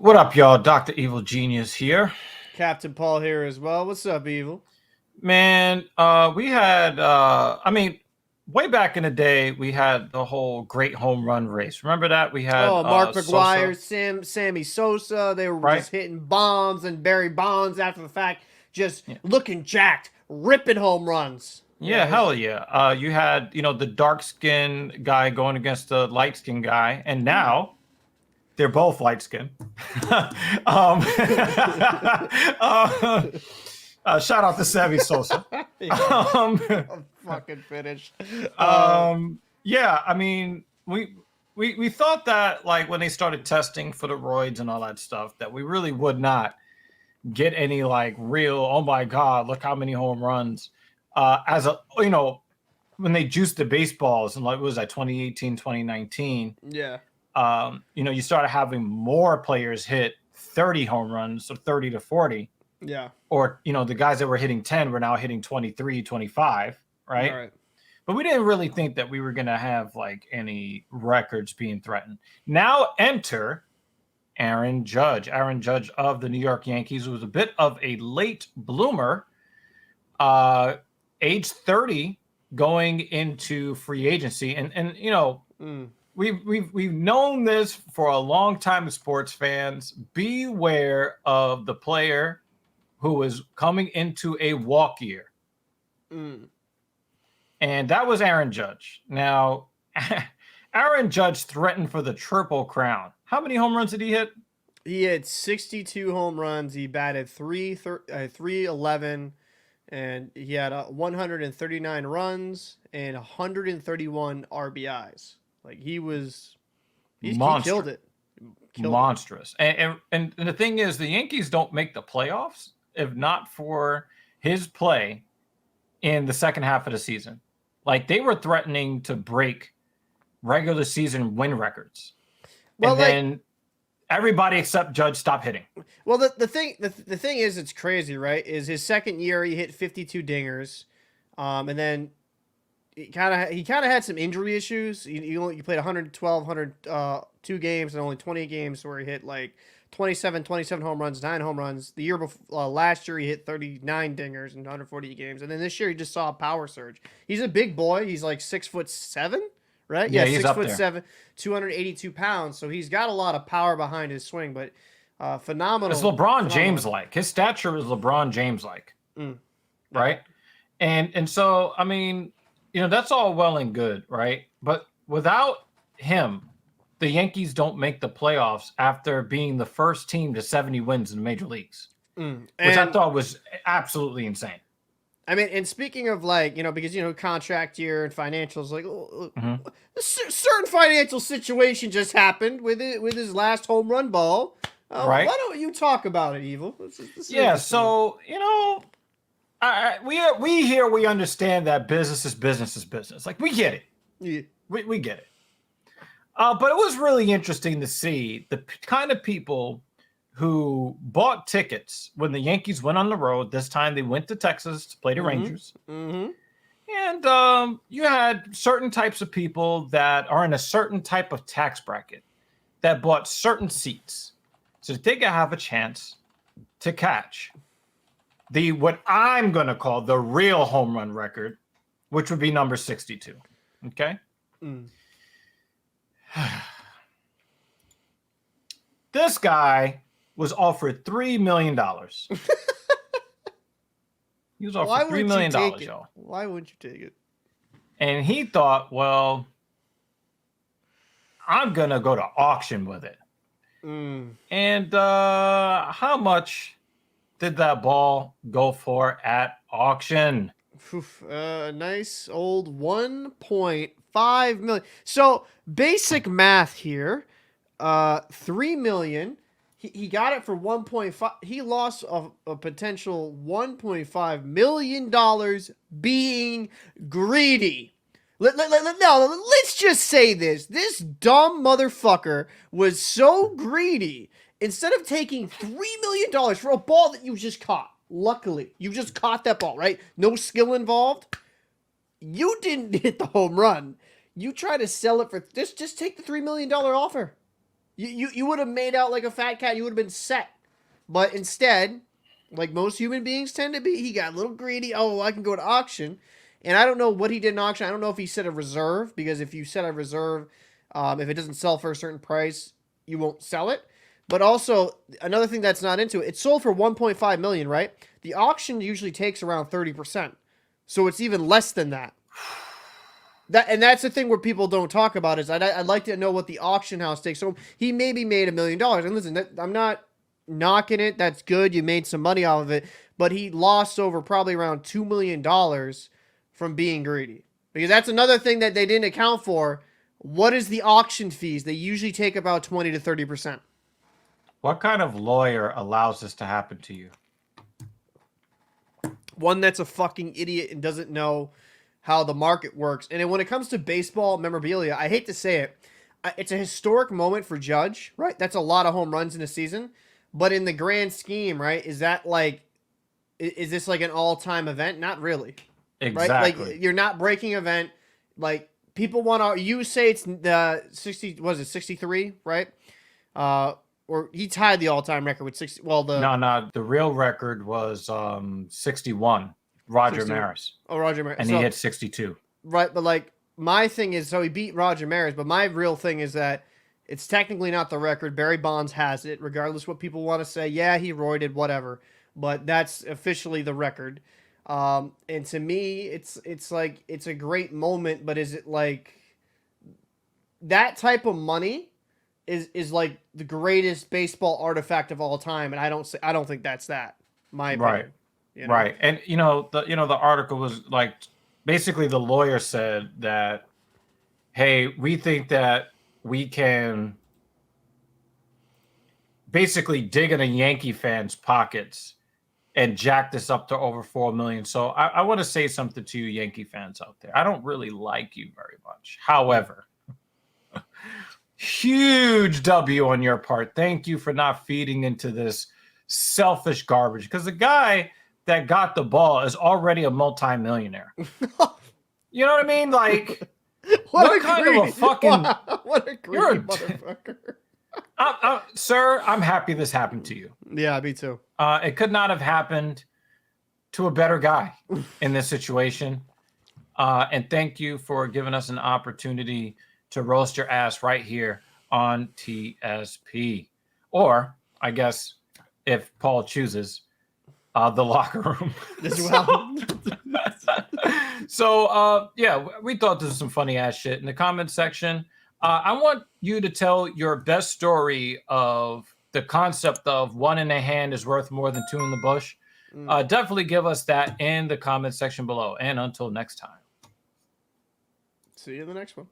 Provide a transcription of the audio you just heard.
What up, y'all? Dr. Evil Genius here. Captain Paul here as well. What's up, Evil? Man, we had, way back in the day, we had the whole great home run race. Remember that? We had Oh, Mark Sosa, McGuire, Sammy Sosa. They were right? just hitting bombs, and Barry Bonds after the fact, just Yeah, looking jacked, ripping home runs. yeah, hell yeah. You had, the dark skinned guy going against the light skinned guy, and now they're both light skinned. um, uh, Shout out to Sammy Sosa. Yeah, Um, I'm fucking finished. yeah, I mean, we thought that like when they started testing for the roids and all that stuff, that we really would not get any like real, oh my god, look how many home runs. As a when they juiced the baseballs and like what was that 2018, 2019, Yeah, you started having more players hit 30 home runs, so 30 to 40. yeah. Or the guys that were hitting 10 were now hitting 23, 25, All right? right. But we didn't really think that we were going to have like any records being threatened. Now enter Aaron Judge. Aaron Judge of the New York Yankees was a bit of a late bloomer, age 30, going into free agency. And we've known this for a long time as sports fans. Beware of the player who is coming into a walk year. And that was Aaron Judge. Now, Aaron Judge threatened for the Triple Crown. How many home runs did he hit? He had 62 home runs. He batted 311, and he had 139 runs and 131 RBIs. Like he killed it. Monstrous. And the thing is, the Yankees don't make the playoffs if not for his play in the second half of the season. Like they were threatening to break regular season win records. Well, and then everybody except Judge stopped hitting. Well, the thing is, it's crazy, right? Is his second year he hit 52 dingers, and then he kind of had some injury issues. He played 112, 102 games and only 20 games where he hit like 27 home runs, 9 home runs. The year before, last year he hit 39 dingers in 140 games, and then this year he just saw a power surge. He's a big boy. He's like 6'7", right? Yeah, he's 6'7", 282 pounds. So he's got a lot of power behind his swing, but phenomenal. It's LeBron James like. His stature is LeBron James like, right? And so I mean, that's all well and good, right? But without him, the Yankees don't make the playoffs after being the first team to 70 wins in the major leagues, which I thought was absolutely insane. I mean, and speaking of like, because, contract year and financials, like a certain financial situation just happened with his last home run ball. Right. Why don't you talk about it, Evil? Yeah. So, we understand that business is business. Like we get it. Yeah. We get it. But it was really interesting to see the kind of people who bought tickets when the Yankees went on the road. This time they went to Texas to play the Rangers. Mm-hmm. And you had certain types of people that are in a certain type of tax bracket that bought certain seats so that they could have a chance to catch what I'm going to call the real home run record, which would be number 62. Okay? This guy was offered $3 million. He was offered $3 million, y'all. Why wouldn't you take it? And he thought, well, I'm going to go to auction with it. And how much did that ball go for at auction? A nice old 1.5 million. So basic math here, 3 million. He got it for 1.5. He lost a potential $1.5 million being greedy. Let's just say this. This dumb motherfucker was so greedy. Instead of taking $3 million for a ball that you just caught, luckily, you just caught that ball, right? No skill involved. You didn't hit the home run. You try to sell it for this. Just take the $3 million offer. You would have made out like a fat cat. You would have been set. But instead, like most human beings tend to be, he got a little greedy. Oh, I can go to auction. And I don't know what he did in auction. I don't know if he set a reserve, because if you set a reserve, if it doesn't sell for a certain price, you won't sell it. But also, another thing that's not into it, it sold for 1.5 million, right? The auction usually takes around 30%. So it's even less than that. And that's the thing where people don't talk about is I'd like to know what the auction house takes. So he maybe made $1 million. And listen, I'm not knocking it. That's good. You made some money off of it. But he lost over probably around $2 million from being greedy. Because that's another thing that they didn't account for. What is the auction fees? They usually take about 20 to 30%. What kind of lawyer allows this to happen to you? One that's a fucking idiot and doesn't know how the market works. And when it comes to baseball memorabilia, I hate to say it, it's a historic moment for Judge, right? That's a lot of home runs in a season. But in the grand scheme, right, is that like, is this like an all-time event? Not really. Exactly. Right? Like, you're not breaking event. Like, people want to, you say it's the 60, was it 63, right? Or he tied the all-time record with 60. Well, no, the real record was 61. Roger 60, Maris. Oh, Roger Maris. And he hit 62. Right, but like my thing is, so he beat Roger Maris, but my real thing is that it's technically not the record. Barry Bonds has it, regardless what people want to say. Yeah, he roided, whatever, but that's officially the record. And to me, it's like it's a great moment, but is it like that type of money is like the greatest baseball artifact of all time? And I don't think that's that. My opinion. Right. You know? Right. And the article was like, basically the lawyer said that, hey, we think that we can basically dig in a Yankee fan's pockets and jack this up to over 4 million. So I want to say something to you Yankee fans out there. I don't really like you very much. However, huge W on your part. Thank you for not feeding into this selfish garbage, because the guy that got the ball is already a multimillionaire. You know what I mean? Like, what kind of a fucking... What a greedy motherfucker. Sir, I'm happy this happened to you. Yeah, me too. It could not have happened to a better guy in this situation. And thank you for giving us an opportunity to roast your ass right here on TSP. Or, I guess, if Paul chooses, the locker room as well. So, yeah, we thought this was some funny ass shit in the comments section. I want you to tell your best story of the concept of one in the hand is worth more than two in the bush. Definitely give us that in the comment section below. And until next time. See you in the next one.